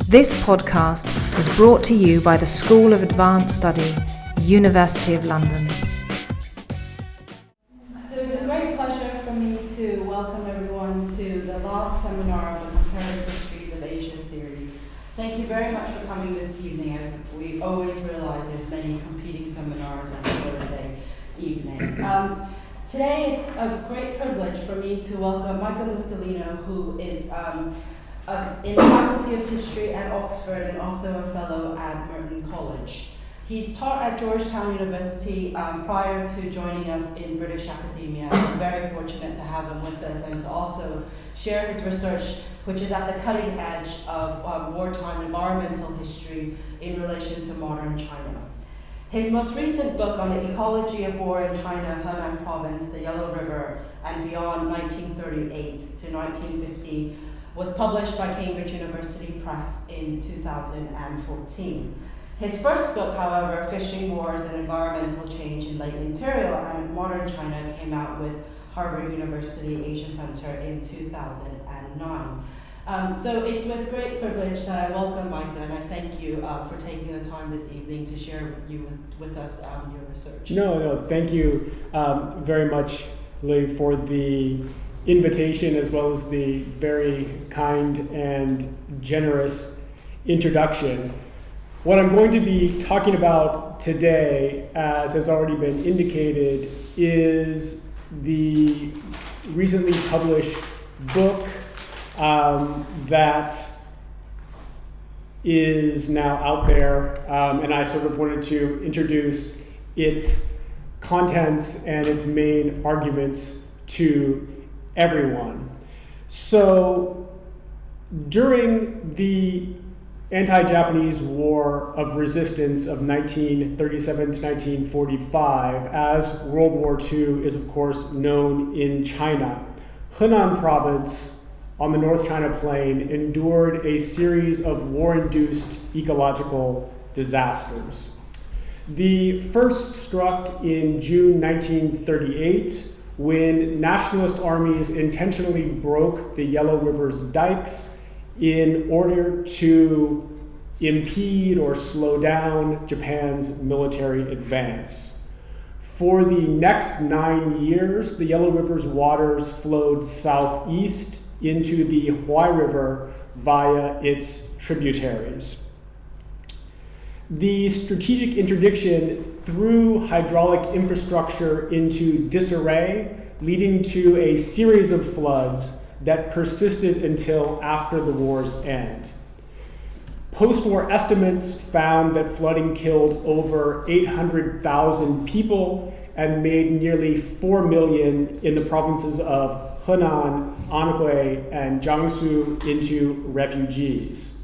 This podcast is brought to you by the School of Advanced Study, University of London. So it's a great pleasure for me to welcome everyone to the last seminar of the Comparative Histories of Asia series. Thank you very much for coming this evening, as we always realize there's many competing seminars on Thursday evening. Today it's a great privilege for me to welcome Micah Muscolino, who is in the Faculty of History at Oxford and also a fellow at Merton College. He's taught at Georgetown University prior to joining us in British academia. I'm very fortunate to have him with us and to also share his research, which is at the cutting edge of wartime environmental history in relation to modern China. His most recent book on the ecology of war in China, Henan province, the Yellow River, and beyond 1938 to 1950, was published by Cambridge University Press in 2014. His first book, however, Fishing Wars and Environmental Change in Late Imperial and Modern China, came out with Harvard University Asia Center in 2009. So it's with great privilege that I welcome Micah, and I thank you for taking the time this evening to share with us your research. No, thank you very much, Lee, for the invitation as well as the very kind and generous introduction. What I'm going to be talking about today, as has already been indicated, is the recently published book that is now out there, and I sort of wanted to introduce its contents and its main arguments to everyone. So during the anti-Japanese War of Resistance of 1937 to 1945, as World War II is of course known in China, Henan province on the North China Plain endured a series of war-induced ecological disasters. The first struck in June 1938 when nationalist armies intentionally broke the Yellow River's dikes in order to impede or slow down Japan's military advance. For the next 9 years, the Yellow River's waters flowed southeast into the Huai River via its tributaries. The strategic interdiction threw hydraulic infrastructure into disarray, leading to a series of floods that persisted until after the war's end. Post-war estimates found that flooding killed over 800,000 people and made nearly 4 million in the provinces of Henan, Anhui, and Jiangsu into refugees.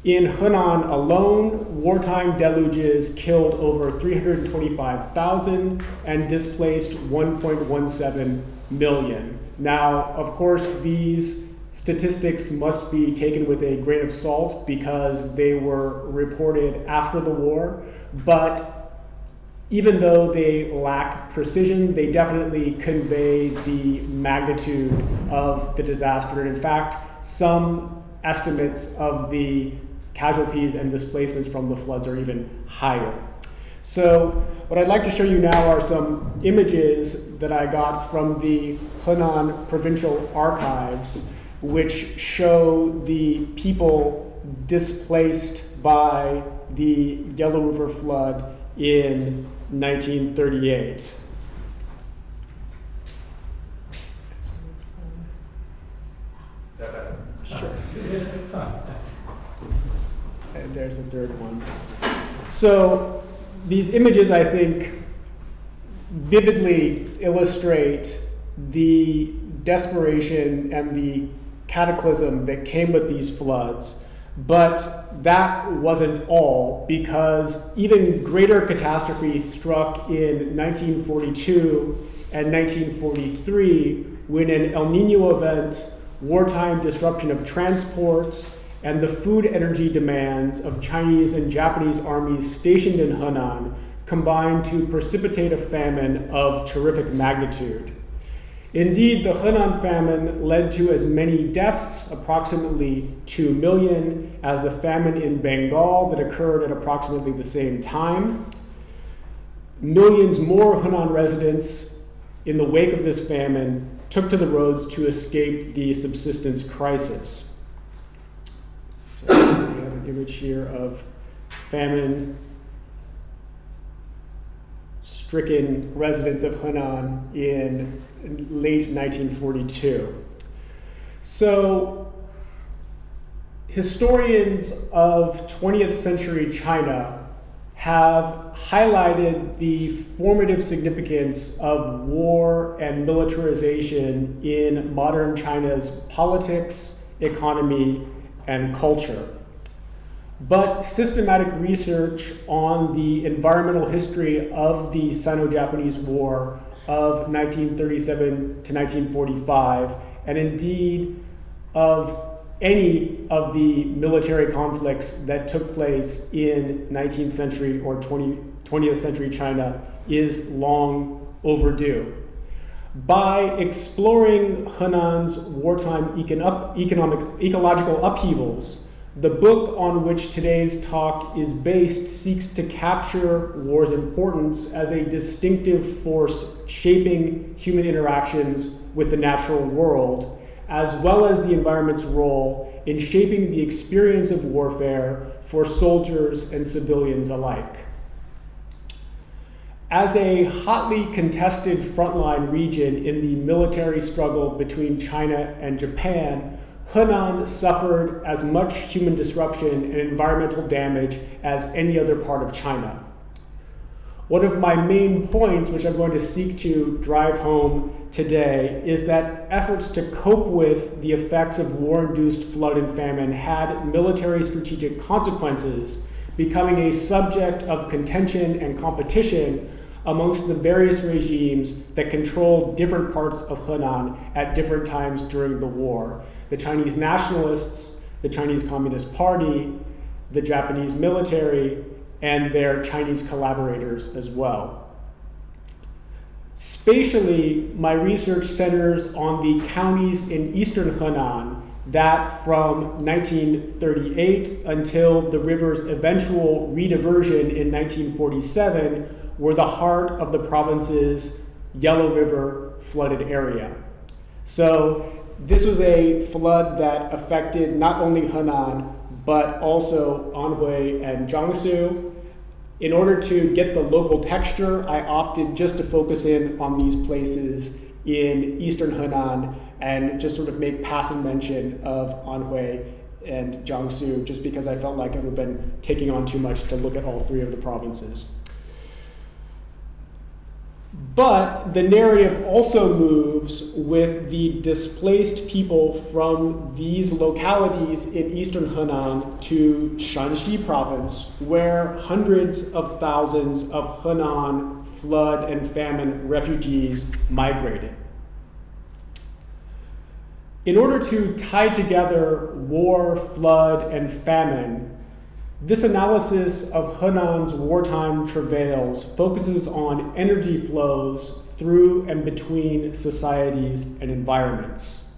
In Henan alone, wartime deluges killed over 325,000 and displaced 1.17 million. Now, of course, these statistics must be taken with a grain of salt because they were reported after the war, but even though they lack precision, they definitely convey the magnitude of the disaster. And in fact, some estimates of the casualties and displacements from the floods are even higher. So what I'd like to show you now are some images that I got from the Henan Provincial Archives, which show the people displaced by the Yellow River flood in 1938. Is that better? Sure. And there's a third one. So these images, I think, vividly illustrate the desperation and the cataclysm that came with these floods. But that wasn't all, because even greater catastrophes struck in 1942 and 1943 when an El Nino event, wartime disruption of transport, and the food energy demands of Chinese and Japanese armies stationed in Henan combined to precipitate a famine of terrific magnitude. Indeed, the Henan famine led to as many deaths, approximately 2 million, as the famine in Bengal that occurred at approximately the same time. Millions more Henan residents, in the wake of this famine, took to the roads to escape the subsistence crisis. So we have an image here of famine-stricken residents of Henan in late 1942. So historians of 20th century China have highlighted the formative significance of war and militarization in modern China's politics, economy, and culture. But systematic research on the environmental history of the Sino-Japanese War of 1937 to 1945, and indeed of any of the military conflicts that took place in 19th century or 20th century China, is long overdue. By exploring Henan's wartime ecological upheavals, the book on which today's talk is based seeks to capture war's importance as a distinctive force shaping human interactions with the natural world, as well as the environment's role in shaping the experience of warfare for soldiers and civilians alike. As a hotly contested frontline region in the military struggle between China and Japan, Henan suffered as much human disruption and environmental damage as any other part of China. One of my main points, which I'm going to seek to drive home today, is that efforts to cope with the effects of war-induced flood and famine had military strategic consequences, becoming a subject of contention and competition amongst the various regimes that controlled different parts of Henan at different times during the war. The Chinese nationalists, the Chinese Communist Party, the Japanese military, and their Chinese collaborators as well. Spatially, my research centers on the counties in eastern Henan that from 1938 until the river's eventual rediversion in 1947 were the heart of the province's Yellow River flooded area. So this was a flood that affected not only Henan, but also Anhui and Jiangsu. In order to get the local texture, I opted just to focus in on these places in eastern Henan and just sort of make passing mention of Anhui and Jiangsu, just because I felt like it would have been taking on too much to look at all three of the provinces. But the narrative also moves with the displaced people from these localities in eastern Henan to Shanxi province, where hundreds of thousands of Henan flood and famine refugees migrated. In order to tie together war, flood, and famine, this analysis of Henan's wartime travails focuses on energy flows through and between societies and environments.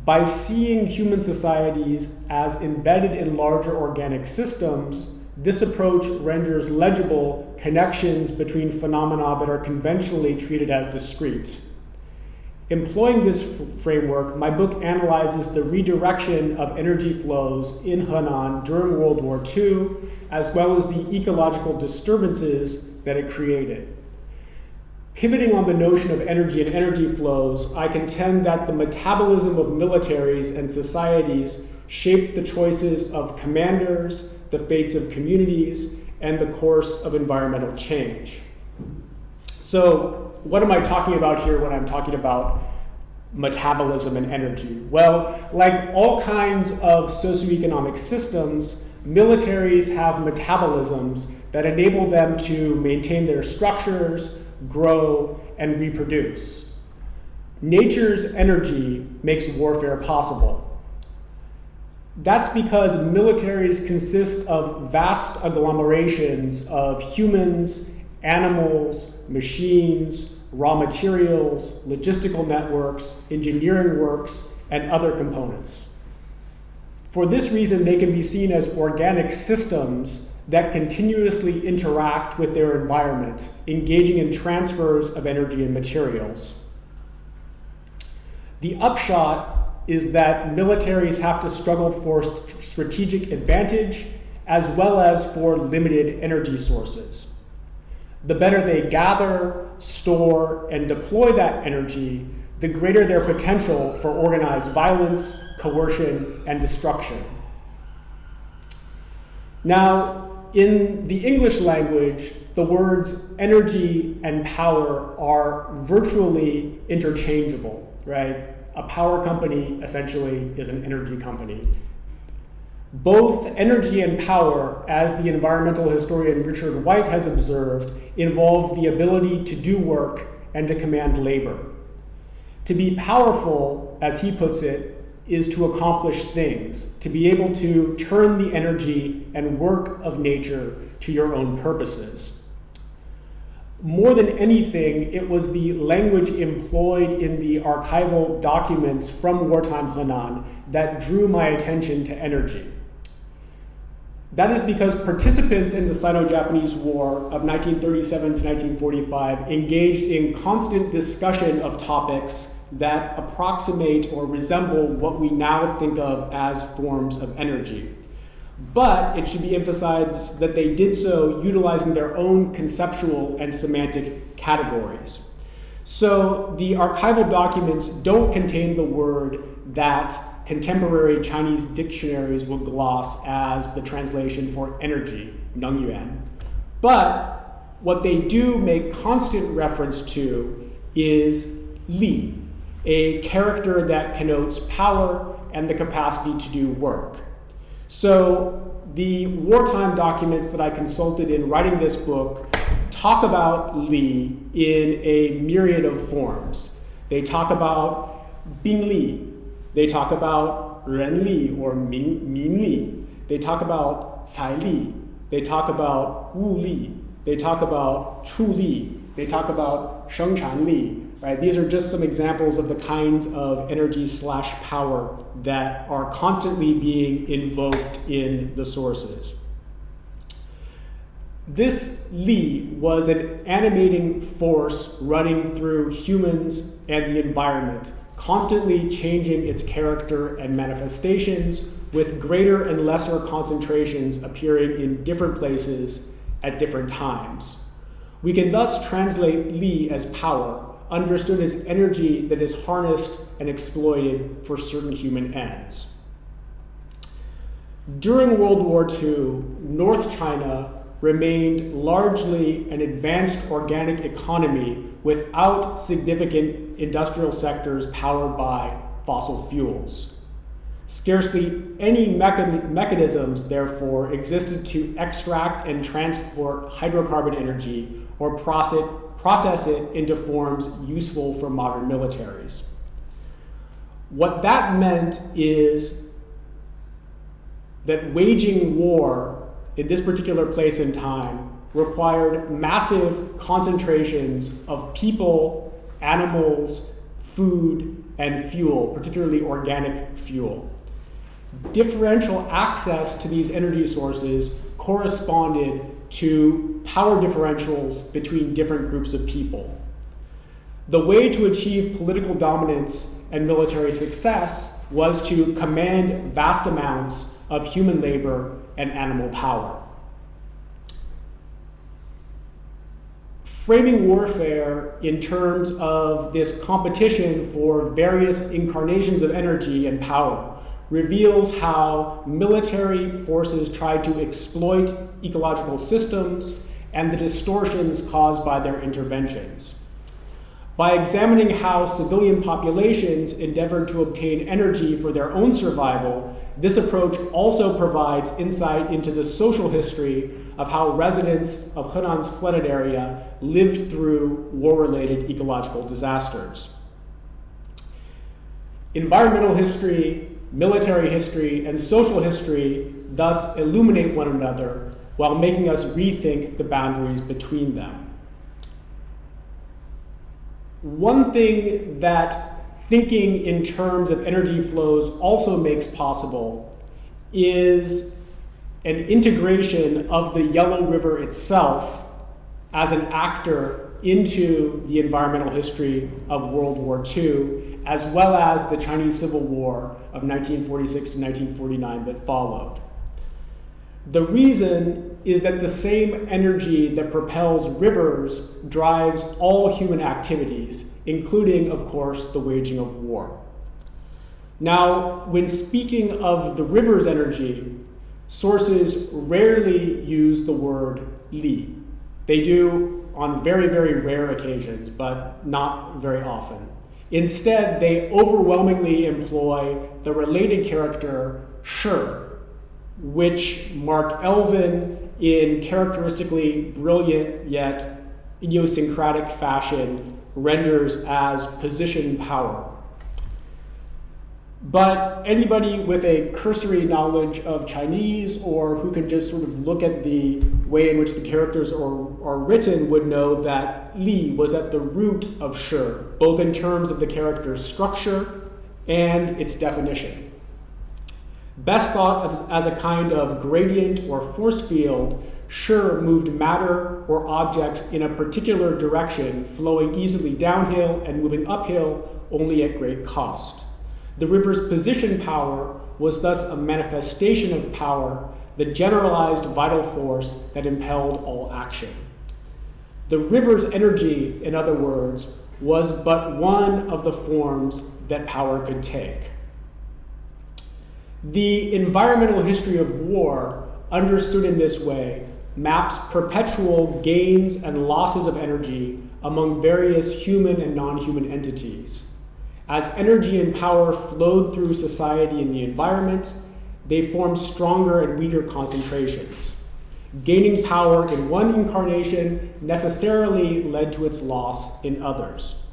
By seeing human societies as embedded in larger organic systems, this approach renders legible connections between phenomena that are conventionally treated as discrete. Employing this framework, my book analyzes the redirection of energy flows in Henan during World War II, as well as the ecological disturbances that it created. Pivoting on the notion of energy and energy flows, I contend that the metabolism of militaries and societies shaped the choices of commanders, the fates of communities, and the course of environmental change. So, what am I talking about here when I'm talking about metabolism and energy? Well, like all kinds of socioeconomic systems, militaries have metabolisms that enable them to maintain their structures, grow, and reproduce. Nature's energy makes warfare possible. That's because militaries consist of vast agglomerations of humans, animals, machines, raw materials, logistical networks, engineering works, and other components. For this reason, they can be seen as organic systems that continuously interact with their environment, engaging in transfers of energy and materials. The upshot is that militaries have to struggle for strategic advantage as well as for limited energy sources. The better they gather, store, and deploy that energy, the greater their potential for organized violence, coercion, and destruction. Now, in the English language, the words energy and power are virtually interchangeable, right? A power company essentially is an energy company. Both energy and power, as the environmental historian Richard White has observed, involve the ability to do work and to command labor. To be powerful, as he puts it, is to accomplish things, to be able to turn the energy and work of nature to your own purposes. More than anything, it was the language employed in the archival documents from wartime Henan that drew my attention to energy. That is because participants in the Sino-Japanese War of 1937 to 1945 engaged in constant discussion of topics that approximate or resemble what we now think of as forms of energy. But it should be emphasized that they did so utilizing their own conceptual and semantic categories. So the archival documents don't contain the word that contemporary Chinese dictionaries will gloss as the translation for energy, 能源. But what they do make constant reference to is li, a character that connotes power and the capacity to do work. So the wartime documents that I consulted in writing this book talk about li in a myriad of forms. They talk about bin li, they talk about ren li or min li, they talk about cai li, they talk about wu li, they talk about chu li, they talk about sheng chan li. Right? These are just some examples of the kinds of energy/power that are constantly being invoked in the sources. This li was an animating force running through humans and the environment, constantly changing its character and manifestations, with greater and lesser concentrations appearing in different places at different times. We can thus translate li as power, understood as energy that is harnessed and exploited for certain human ends. During World War II, North China remained largely an advanced organic economy without significant industrial sectors powered by fossil fuels. Scarcely any mechanisms, therefore, existed to extract and transport hydrocarbon energy or process it into forms useful for modern militaries. What that meant is that waging war in this particular place and time required massive concentrations of people, animals, food, and fuel, particularly organic fuel. Differential access to these energy sources corresponded to power differentials between different groups of people. The way to achieve political dominance and military success was to command vast amounts of human labor and animal power. Framing warfare in terms of this competition for various incarnations of energy and power reveals how military forces tried to exploit ecological systems and the distortions caused by their interventions. By examining how civilian populations endeavored to obtain energy for their own survival, this approach also provides insight into the social history of how residents of Henan's flooded area lived through war-related ecological disasters. Environmental history, military history, and social history thus illuminate one another while making us rethink the boundaries between them. One thing that thinking in terms of energy flows also makes possible is an integration of the Yellow River itself as an actor into the environmental history of World War II, as well as the Chinese Civil War of 1946 to 1949 that followed. The reason is that the same energy that propels rivers drives all human activities, including, of course, the waging of war. Now, when speaking of the river's energy, sources rarely use the word li. They do on very, very rare occasions, but not very often. Instead, they overwhelmingly employ the related character shi, which Mark Elvin, in characteristically brilliant yet idiosyncratic fashion, renders as position power. But anybody with a cursory knowledge of Chinese, or who can just sort of look at the way in which the characters are written, would know that li was at the root of shi, both in terms of the character's structure and its definition. Best thought of as a kind of gradient or force field, shi moved matter or objects in a particular direction, flowing easily downhill and moving uphill only at great cost. The river's position power was thus a manifestation of power, the generalized vital force that impelled all action. The river's energy, in other words, was but one of the forms that power could take. The environmental history of war, understood in this way, maps perpetual gains and losses of energy among various human and non-human entities. As energy and power flowed through society and the environment, they formed stronger and weaker concentrations. Gaining power in one incarnation necessarily led to its loss in others.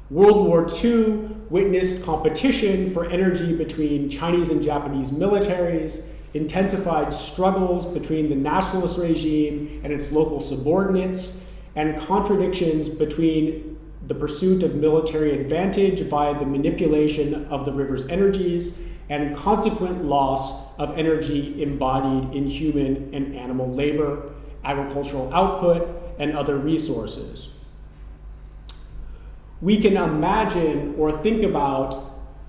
World War II witnessed competition for energy between Chinese and Japanese militaries, intensified struggles between the nationalist regime and its local subordinates, and contradictions between the pursuit of military advantage via the manipulation of the river's energies and consequent loss of energy embodied in human and animal labor, agricultural output, and other resources. We can imagine or think about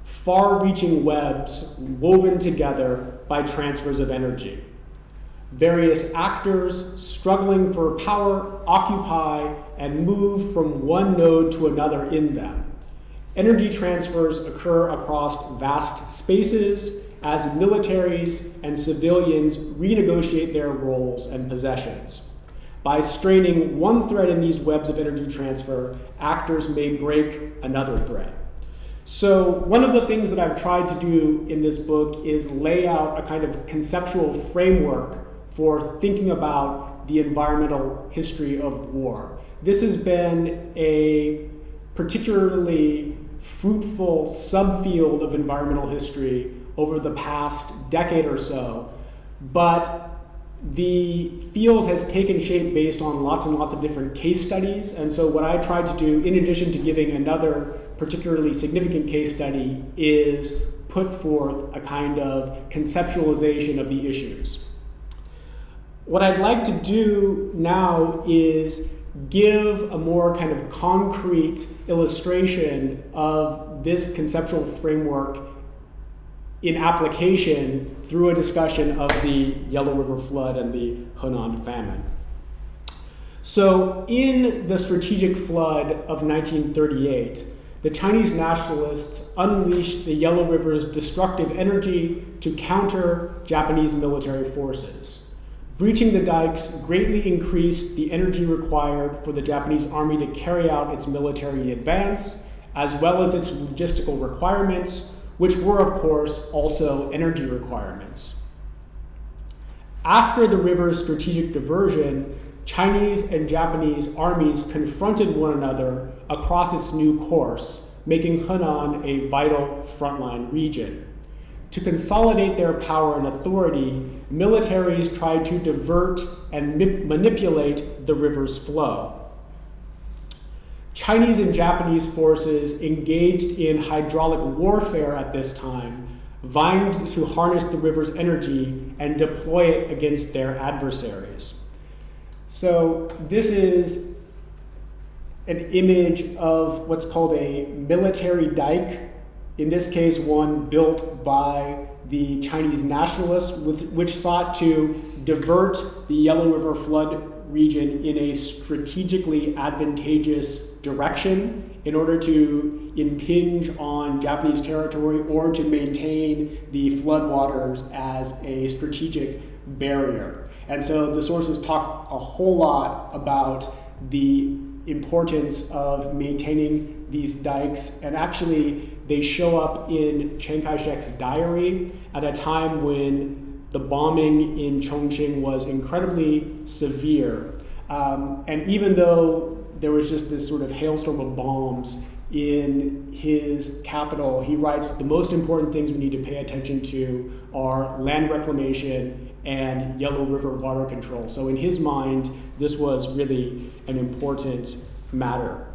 far-reaching webs woven together by transfers of energy. Various actors struggling for power occupy and move from one node to another in them. Energy transfers occur across vast spaces as militaries and civilians renegotiate their roles and possessions. By straining one thread in these webs of energy transfer, actors may break another thread. So one of the things that I've tried to do in this book is lay out a kind of conceptual framework for thinking about the environmental history of war. This has been a particularly fruitful subfield of environmental history over the past decade or so, but the field has taken shape based on lots and lots of different case studies. And so what I tried to do, in addition to giving another particularly significant case study, is put forth a kind of conceptualization of the issues. What I'd like to do now is give a more kind of concrete illustration of this conceptual framework in application through a discussion of the Yellow River flood and the Honan famine. So in the strategic flood of 1938, the Chinese nationalists unleashed the Yellow River's destructive energy to counter Japanese military forces. Breaching the dikes greatly increased the energy required for the Japanese army to carry out its military advance, as well as its logistical requirements, which were, of course, also energy requirements. After the river's strategic diversion, Chinese and Japanese armies confronted one another across its new course, making Henan a vital frontline region. To consolidate their power and authority, militaries tried to divert and manipulate the river's flow. Chinese and Japanese forces engaged in hydraulic warfare at this time, vying to harness the river's energy and deploy it against their adversaries. So this is an image of what's called a military dike, in this case one built by the Chinese nationalists, which sought to divert the Yellow River flood region in a strategically advantageous direction in order to impinge on Japanese territory or to maintain the floodwaters as a strategic barrier. And so the sources talk a whole lot about the importance of maintaining these dikes, and actually they show up in Chiang Kai-shek's diary at a time when the bombing in Chongqing was incredibly severe. And even though there was just this sort of hailstorm of bombs in his capital, he writes, the most important things we need to pay attention to are land reclamation and Yellow River water control. So in his mind, this was really an important matter.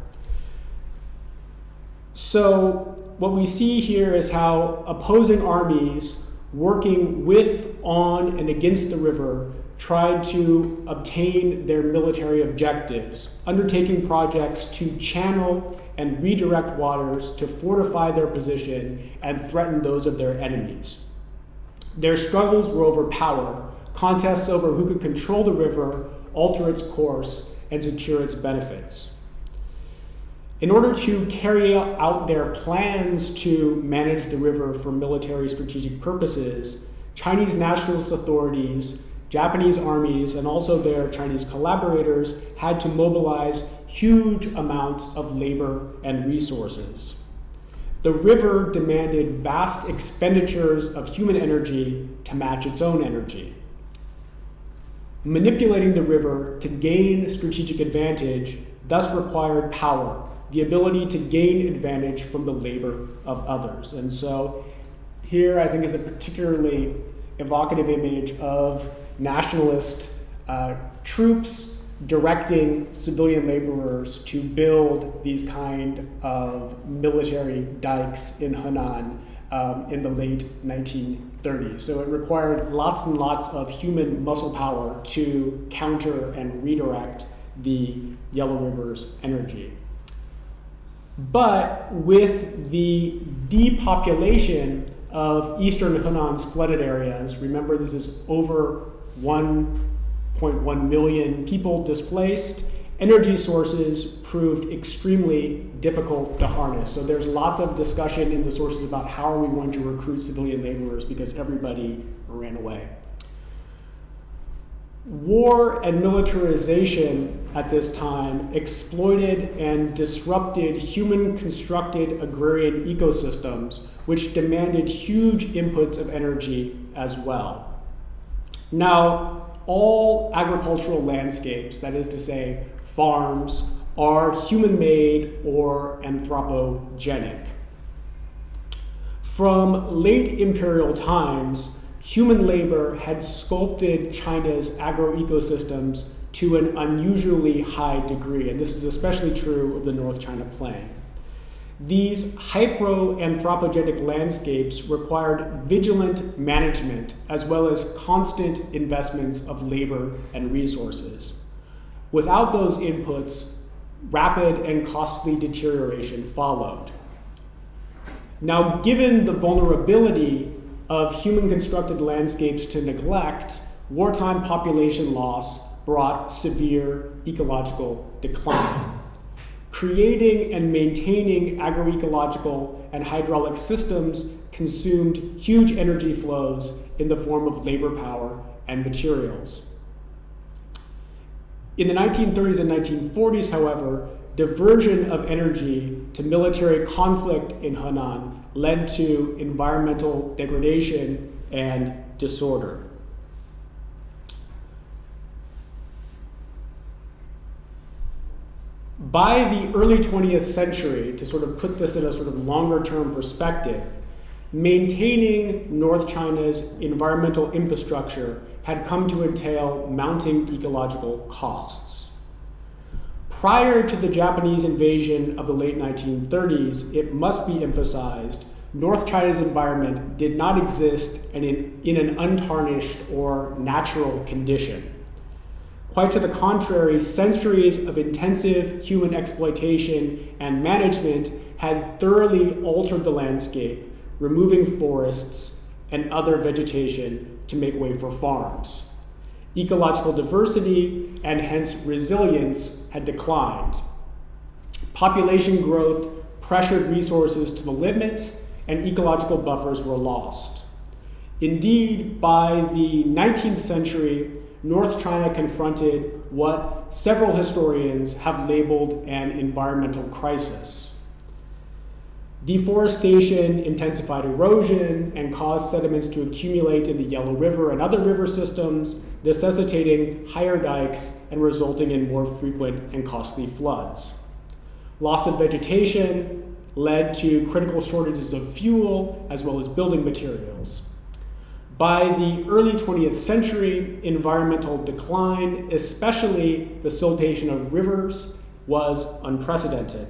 So what we see here is how opposing armies working with, on, and against the river tried to obtain their military objectives, undertaking projects to channel and redirect waters to fortify their position and threaten those of their enemies. Their struggles were over power, contests over who could control the river, alter its course, and secure its benefits. In order to carry out their plans to manage the river for military strategic purposes, Chinese nationalist authorities, Japanese armies, and also their Chinese collaborators had to mobilize huge amounts of labor and resources. The river demanded vast expenditures of human energy to match its own energy. Manipulating the river to gain strategic advantage thus required power, the ability to gain advantage from the labor of others. And so here I think is a particularly evocative image of nationalist troops directing civilian laborers to build these kind of military dikes in Henan in the late 1930s. So it required lots and lots of human muscle power to counter and redirect the Yellow River's energy. But with the depopulation of eastern Hunan's flooded areas, remember this is over 1.1 million people displaced, energy sources proved extremely difficult to harness. So there's lots of discussion in the sources about how are we going to recruit civilian laborers because everybody ran away. War and militarization at this time exploited and disrupted human-constructed agrarian ecosystems, which demanded huge inputs of energy as well. Now, all agricultural landscapes, that is to say, farms, are human-made or anthropogenic. From late imperial times, human labor had sculpted China's agroecosystems to an unusually high degree, and this is especially true of the North China Plain. These hyper-anthropogenic landscapes required vigilant management as well as constant investments of labor and resources. Without those inputs, rapid and costly deterioration followed. Now, given the vulnerability of human-constructed landscapes to neglect, wartime population loss brought severe ecological decline. Creating and maintaining agroecological and hydraulic systems consumed huge energy flows in the form of labor power and materials. In the 1930s and 1940s, however, diversion of energy to military conflict in Henan led to environmental degradation and disorder. By the early 20th century, to sort of put this in a sort of longer-term perspective, maintaining North China's environmental infrastructure had come to entail mounting ecological costs. Prior to the Japanese invasion of the late 1930s, it must be emphasized, North China's environment did not exist in an untarnished or natural condition. Quite to the contrary, centuries of intensive human exploitation and management had thoroughly altered the landscape, removing forests and other vegetation to make way for farms. Ecological diversity and hence resilience had declined. Population growth pressured resources to the limit, and ecological buffers were lost. Indeed, by the 19th century, North China confronted what several historians have labeled an environmental crisis. Deforestation intensified erosion and caused sediments to accumulate in the Yellow River and other river systems, necessitating higher dikes and resulting in more frequent and costly floods. Loss of vegetation led to critical shortages of fuel as well as building materials. By the early 20th century, environmental decline, especially the siltation of rivers, was unprecedented.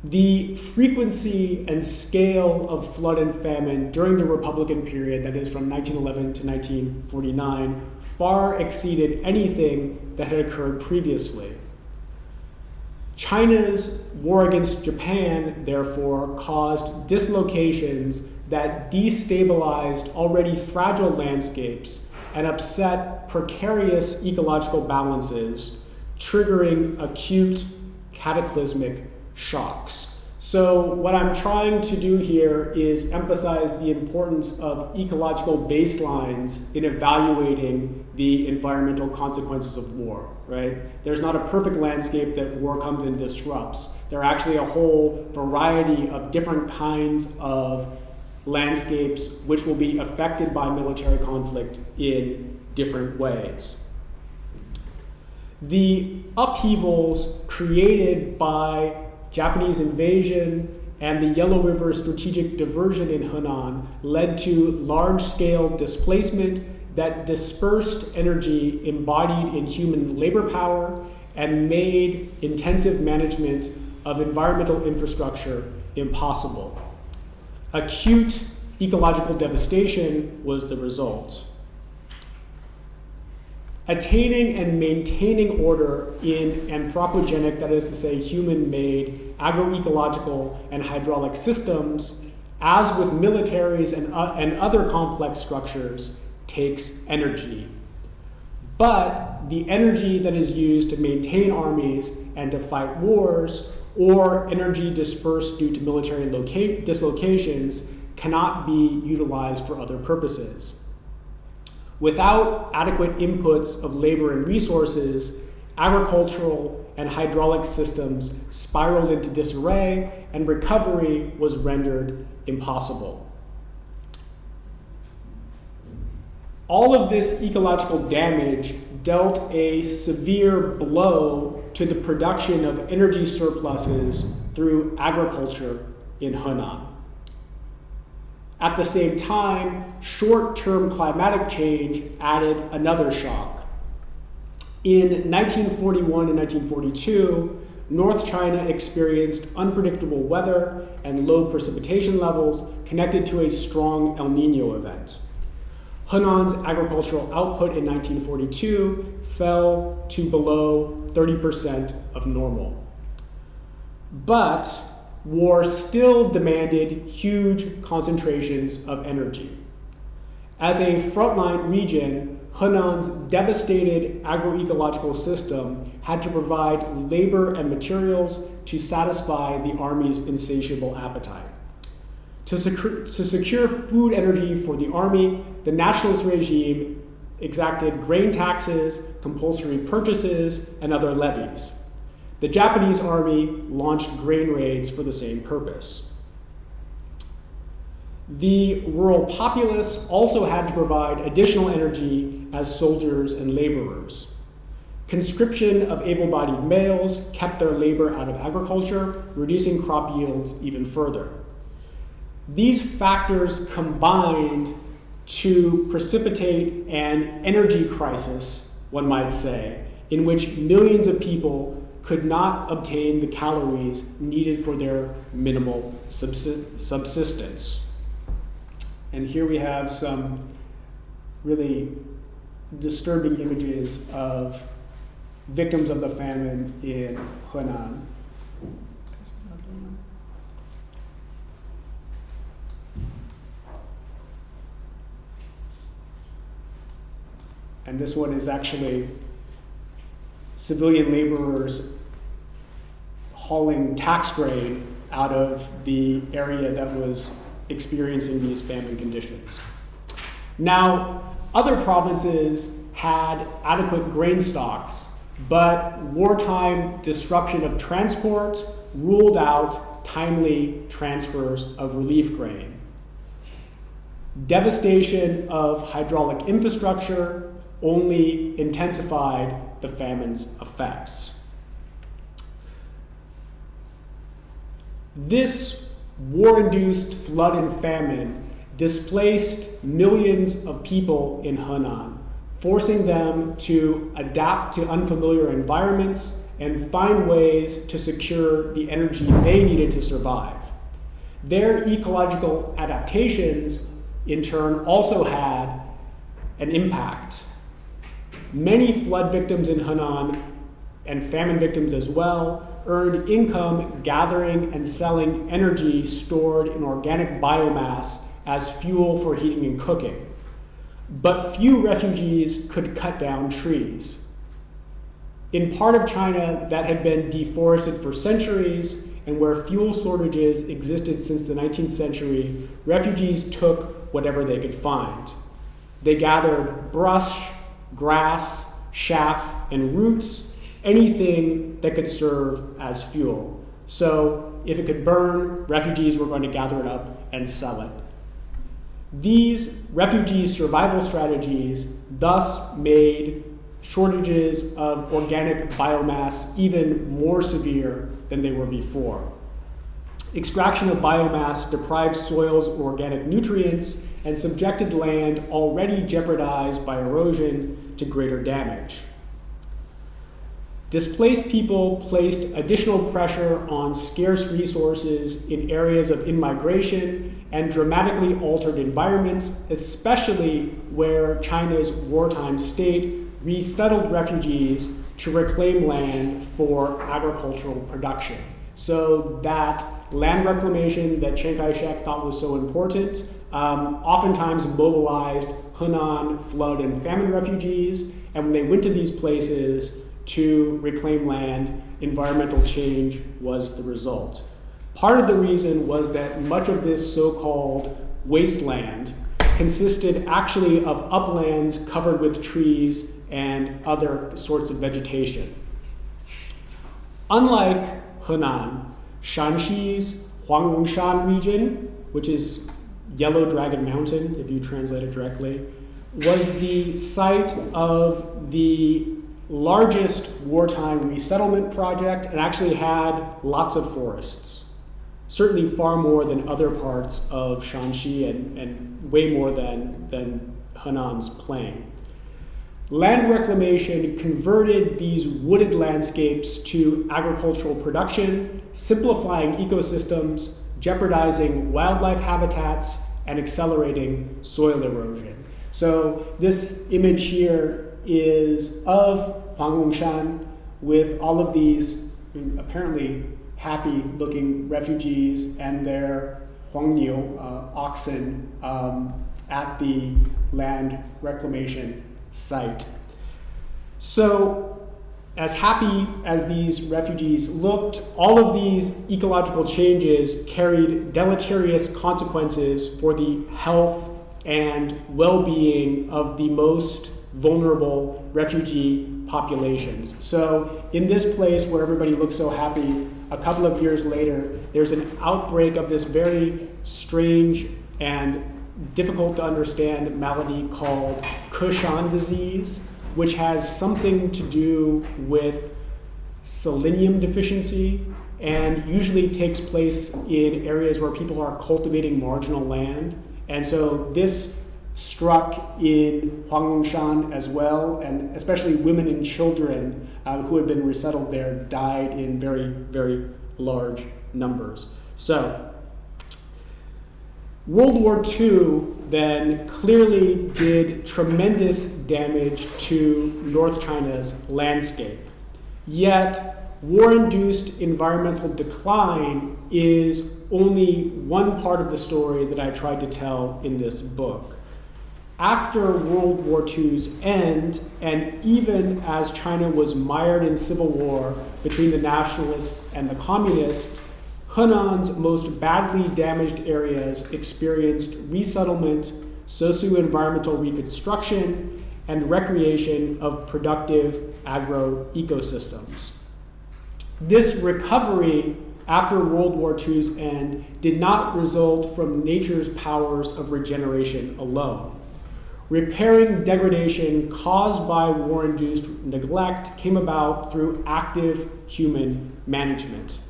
The frequency and scale of flood and famine during the Republican period, that is from 1911 to 1949, far exceeded anything that had occurred previously. China's war against Japan, therefore, caused dislocations that destabilized already fragile landscapes and upset precarious ecological balances, triggering acute cataclysmic shocks. So what I'm trying to do here is emphasize the importance of ecological baselines in evaluating the environmental consequences of war, right? There's not a perfect landscape that war comes and disrupts. There are actually a whole variety of different kinds of landscapes which will be affected by military conflict in different ways. The upheavals created by Japanese invasion and the Yellow River strategic diversion in Henan led to large-scale displacement that dispersed energy embodied in human labor power and made intensive management of environmental infrastructure impossible. Acute ecological devastation was the result. Attaining and maintaining order in anthropogenic, that is to say human-made, agroecological and hydraulic systems, as with militaries and other complex structures, takes energy. But the energy that is used to maintain armies and to fight wars, or energy dispersed due to military dislocations, cannot be utilized for other purposes. Without adequate inputs of labor and resources, agricultural and hydraulic systems spiraled into disarray, and recovery was rendered impossible. All of this ecological damage dealt a severe blow to the production of energy surpluses through agriculture in Honan. At the same time, short-term climatic change added another shock. In 1941 and 1942, North China experienced unpredictable weather and low precipitation levels connected to a strong El Nino event. Hunan's agricultural output in 1942 fell to below 30% of normal. But war still demanded huge concentrations of energy. As a frontline region, Hunan's devastated agroecological system had to provide labor and materials to satisfy the army's insatiable appetite. To secure food energy for the army, the nationalist regime exacted grain taxes, compulsory purchases, and other levies. The Japanese army launched grain raids for the same purpose. The rural populace also had to provide additional energy as soldiers and laborers. Conscription of able-bodied males kept their labor out of agriculture, reducing crop yields even further. These factors combined to precipitate an energy crisis, one might say, in which millions of people could not obtain the calories needed for their minimal subsistence. And here we have some really disturbing images of victims of the famine in Henan. And this one is actually civilian laborers hauling tax grain out of the area that was experiencing these famine conditions. Now, other provinces had adequate grain stocks, but wartime disruption of transport ruled out timely transfers of relief grain. Devastation of hydraulic infrastructure only intensified the famine's effects. This war-induced flood and famine displaced millions of people in Henan, forcing them to adapt to unfamiliar environments and find ways to secure the energy they needed to survive. Their ecological adaptations, in turn, also had an impact. Many flood victims in Henan, and famine victims as well, earned income gathering and selling energy stored in organic biomass as fuel for heating and cooking. But few refugees could cut down trees. In part of China that had been deforested for centuries and where fuel shortages existed since the 19th century, refugees took whatever they could find. They gathered brush, grass, chaff, and roots, anything that could serve as fuel. So if it could burn, refugees were going to gather it up and sell it. These refugee survival strategies thus made shortages of organic biomass even more severe than they were before. Extraction of biomass deprived soils of organic nutrients and subjected land already jeopardized by erosion to greater damage. Displaced people placed additional pressure on scarce resources in areas of in-migration and dramatically altered environments, especially where China's wartime state resettled refugees to reclaim land for agricultural production. So that land reclamation that Chiang Kai-shek thought was so important oftentimes mobilized Henan flood and famine refugees, and when they went to these places to reclaim land, environmental change was the result. Part of the reason was that much of this so-called wasteland consisted actually of uplands covered with trees and other sorts of vegetation. Unlike Henan, Shanxi's Huanglongshan region, which is Yellow Dragon Mountain, if you translate it directly, was the site of the largest wartime resettlement project and actually had lots of forests. Certainly far more than other parts of Shanxi and way more than Henan's plain. Land reclamation converted these wooded landscapes to agricultural production, simplifying ecosystems, jeopardizing wildlife habitats, and accelerating soil erosion. So this image here is of Huanglongshan with all of these apparently happy-looking refugees and their Huangniu, oxen, at the land reclamation site. So, as happy as these refugees looked, all of these ecological changes carried deleterious consequences for the health and well-being of the most vulnerable refugee populations. So in this place where everybody looks so happy, a couple of years later, there's an outbreak of this very strange and difficult to understand malady called Kushan disease, which has something to do with selenium deficiency and usually takes place in areas where people are cultivating marginal land. And so this struck in Huanglongshan as well, and especially women and children who had been resettled there died in very, very large numbers. So, World War II then clearly did tremendous damage to North China's landscape. Yet, war-induced environmental decline is only one part of the story that I tried to tell in this book. After World War II's end, and even as China was mired in civil war between the nationalists and the communists, Henan's most badly damaged areas experienced resettlement, socio-environmental reconstruction, and recreation of productive agro-ecosystems. This recovery after World War II's end did not result from nature's powers of regeneration alone. Repairing degradation caused by war-induced neglect came about through active human management.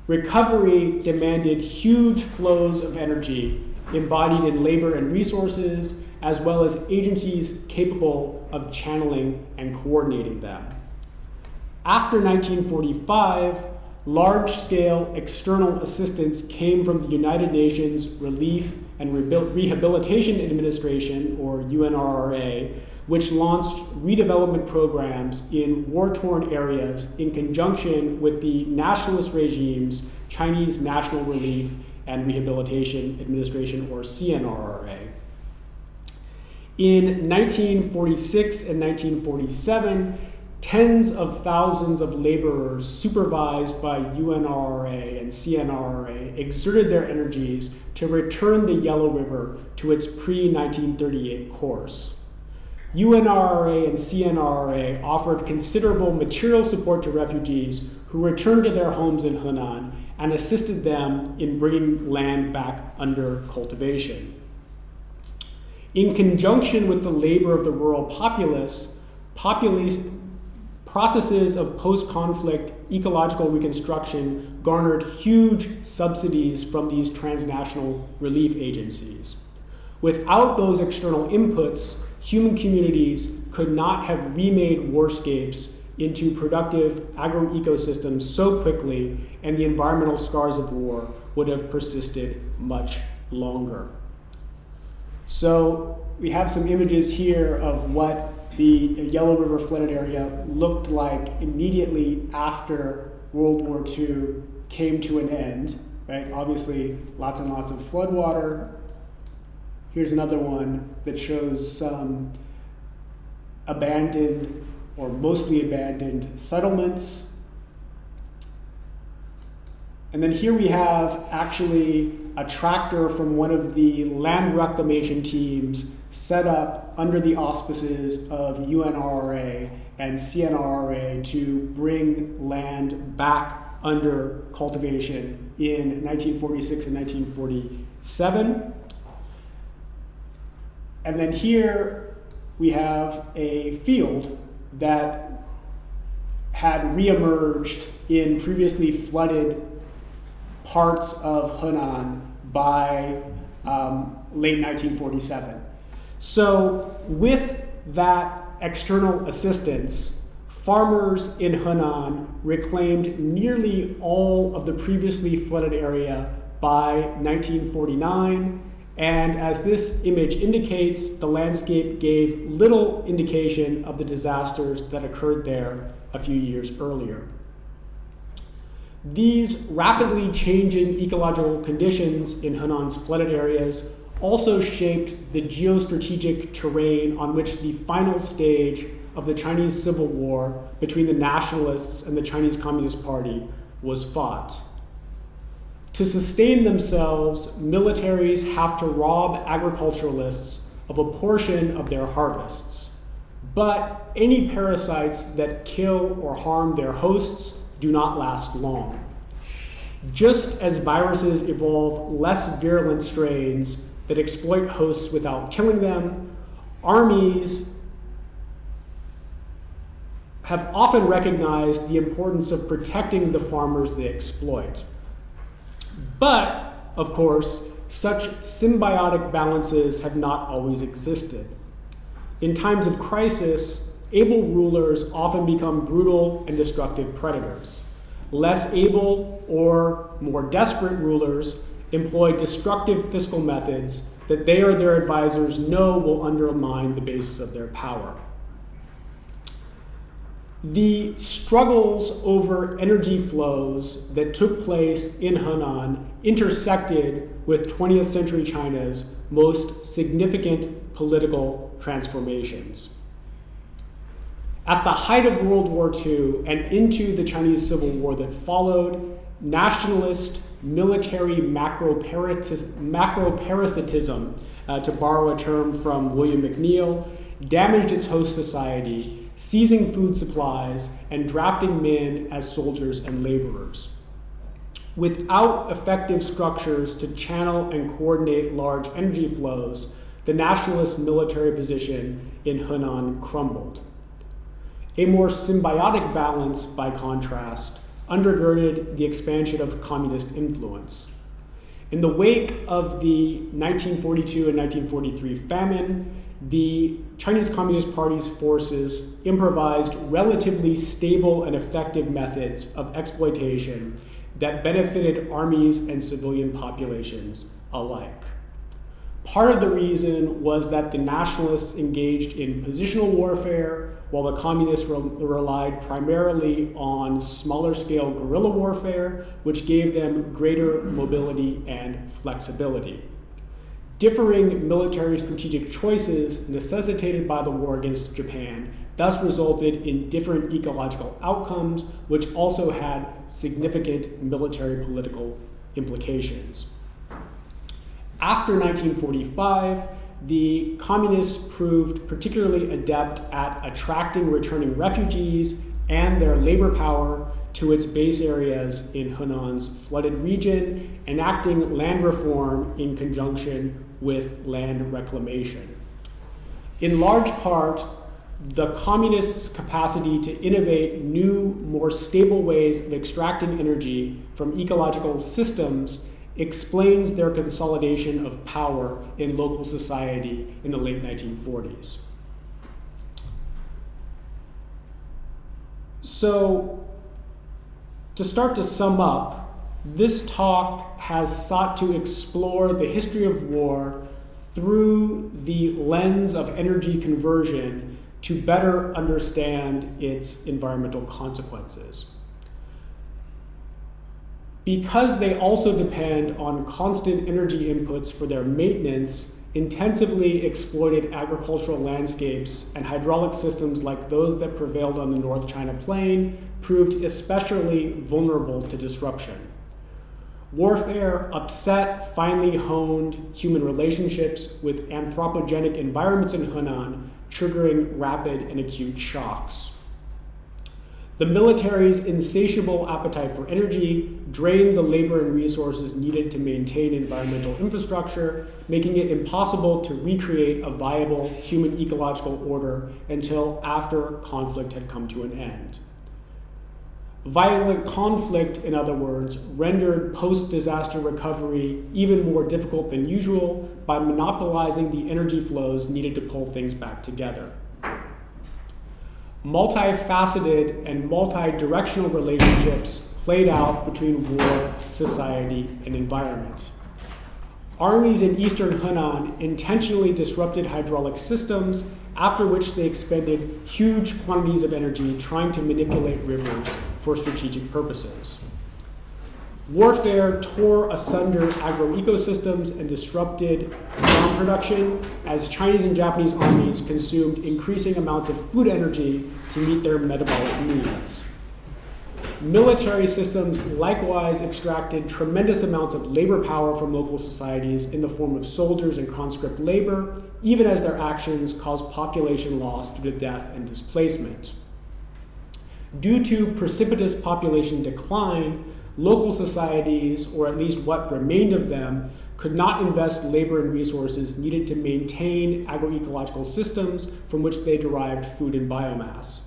Recovery demanded huge flows of energy embodied in labor and resources, as well as agencies capable of channeling and coordinating them. After 1945, large-scale external assistance came from the United Nations Relief and Rehabilitation Administration, or UNRRA, which launched redevelopment programs in war-torn areas in conjunction with the nationalist regime's Chinese National Relief and Rehabilitation Administration, or CNRRA. In 1946 and 1947, tens of thousands of laborers supervised by UNRRA and CNRRA exerted their energies to return the Yellow River to its pre-1938 course. UNRRA and CNRRA offered considerable material support to refugees who returned to their homes in Henan and assisted them in bringing land back under cultivation. In conjunction with the labor of the rural populace, processes of post-conflict ecological reconstruction garnered huge subsidies from these transnational relief agencies. Without those external inputs, human communities could not have remade warscapes into productive agro-ecosystems so quickly, and the environmental scars of war would have persisted much longer. So we have some images here of what the Yellow River flooded area looked like immediately after World War II came to an end, right? Obviously, lots and lots of floodwater. Here's another one that shows some abandoned or mostly abandoned settlements. And then here we have actually a tractor from one of the land reclamation teams set up under the auspices of UNRRA and CNRRA to bring land back under cultivation in 1946 and 1947. And then here we have a field that had reemerged in previously flooded parts of Honan by late 1947. So with that external assistance, farmers in Henan reclaimed nearly all of the previously flooded area by 1949. And as this image indicates, the landscape gave little indication of the disasters that occurred there a few years earlier. These rapidly changing ecological conditions in Henan's flooded areas also shaped the geostrategic terrain on which the final stage of the Chinese Civil War between the nationalists and the Chinese Communist Party was fought. To sustain themselves, militaries have to rob agriculturalists of a portion of their harvests. But any parasites that kill or harm their hosts do not last long. Just as viruses evolve less virulent strains that exploit hosts without killing them, armies have often recognized the importance of protecting the farmers they exploit. But, of course, such symbiotic balances have not always existed. In times of crisis, able rulers often become brutal and destructive predators. Less able or more desperate rulers employ destructive fiscal methods that they or their advisors know will undermine the basis of their power. The struggles over energy flows that took place in Henan intersected with 20th century China's most significant political transformations. At the height of World War II and into the Chinese Civil War that followed, nationalist military macroparasitism, to borrow a term from William McNeill, damaged its host society, seizing food supplies and drafting men as soldiers and laborers. Without effective structures to channel and coordinate large energy flows, the nationalist military position in Henan crumbled. A more symbiotic balance, by contrast, undergirded the expansion of communist influence. In the wake of the 1942 and 1943 famine, the Chinese Communist Party's forces improvised relatively stable and effective methods of exploitation that benefited armies and civilian populations alike. Part of the reason was that the nationalists engaged in positional warfare, while the communists relied primarily on smaller scale guerrilla warfare, which gave them greater mobility and flexibility. Differing military strategic choices necessitated by the war against Japan thus resulted in different ecological outcomes, which also had significant military political implications. After 1945, the communists proved particularly adept at attracting returning refugees and their labor power to its base areas in Hunan's flooded region, enacting land reform in conjunction with land reclamation. In large part, the communists' capacity to innovate new, more stable ways of extracting energy from ecological systems explains their consolidation of power in local society in the late 1940s. So, to start to sum up, this talk has sought to explore the history of war through the lens of energy conversion to better understand its environmental consequences. Because they also depend on constant energy inputs for their maintenance, intensively exploited agricultural landscapes and hydraulic systems like those that prevailed on the North China Plain proved especially vulnerable to disruption. Warfare upset finely honed human relationships with anthropogenic environments in Henan, triggering rapid and acute shocks. The military's insatiable appetite for energy drained the labor and resources needed to maintain environmental infrastructure, making it impossible to recreate a viable human ecological order until after conflict had come to an end. Violent conflict, in other words, rendered post-disaster recovery even more difficult than usual by monopolizing the energy flows needed to pull things back together. Multifaceted and multi-directional relationships played out between war, society, and environment. Armies in eastern Henan intentionally disrupted hydraulic systems, after which they expended huge quantities of energy trying to manipulate rivers for strategic purposes. Warfare tore asunder agroecosystems and disrupted farm production as Chinese and Japanese armies consumed increasing amounts of food energy to meet their metabolic needs. Military systems likewise extracted tremendous amounts of labor power from local societies in the form of soldiers and conscript labor, even as their actions caused population loss due to death and displacement. Due to precipitous population decline, local societies, or at least what remained of them, could not invest labor and resources needed to maintain agroecological systems from which they derived food and biomass.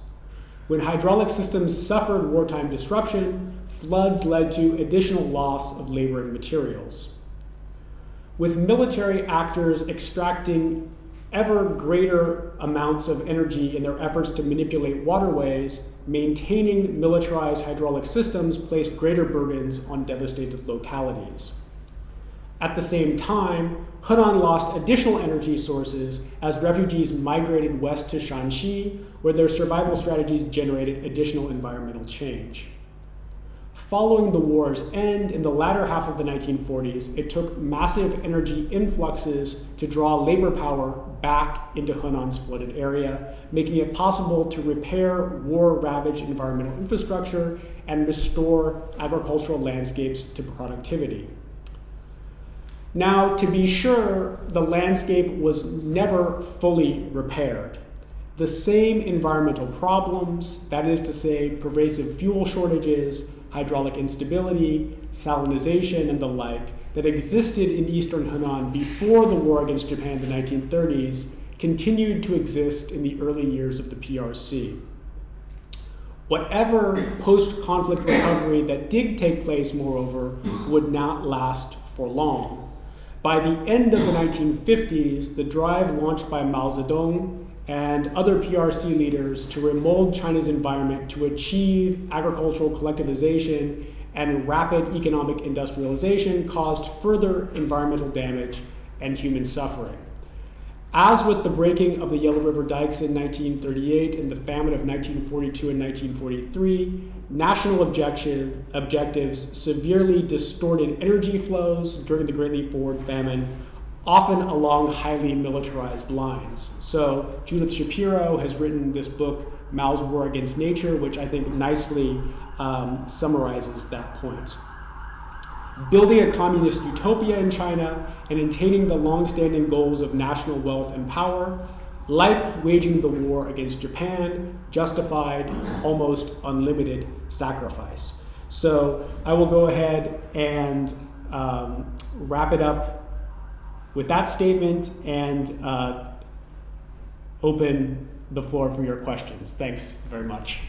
When hydraulic systems suffered wartime disruption, floods led to additional loss of labor and materials. With military actors extracting ever greater amounts of energy in their efforts to manipulate waterways, maintaining militarized hydraulic systems placed greater burdens on devastated localities. At the same time, Henan lost additional energy sources as refugees migrated west to Shanxi, where their survival strategies generated additional environmental change. Following the war's end in the latter half of the 1940s, it took massive energy influxes to draw labor power back into Henan's flooded area, making it possible to repair war-ravaged environmental infrastructure and restore agricultural landscapes to productivity. Now, to be sure, the landscape was never fully repaired. The same environmental problems, that is to say, pervasive fuel shortages, hydraulic instability, salinization, and the like, that existed in eastern Henan before the war against Japan in the 1930s, continued to exist in the early years of the PRC. Whatever post-conflict recovery that did take place, moreover, would not last for long. By the end of the 1950s, the drive launched by Mao Zedong and other PRC leaders to remold China's environment to achieve agricultural collectivization and rapid economic industrialization caused further environmental damage and human suffering. As with the breaking of the Yellow River dikes in 1938 and the famine of 1942 and 1943, national objectives severely distorted energy flows during the Great Leap Forward famine, often along highly militarized lines. So Judith Shapiro has written this book, Mao's War Against Nature, which I think nicely summarizes that point. Building a communist utopia in China and attaining the long-standing goals of national wealth and power, like waging the war against Japan, justified almost unlimited sacrifice. So I will go ahead and wrap it up with that statement and open the floor for your questions. Thanks very much.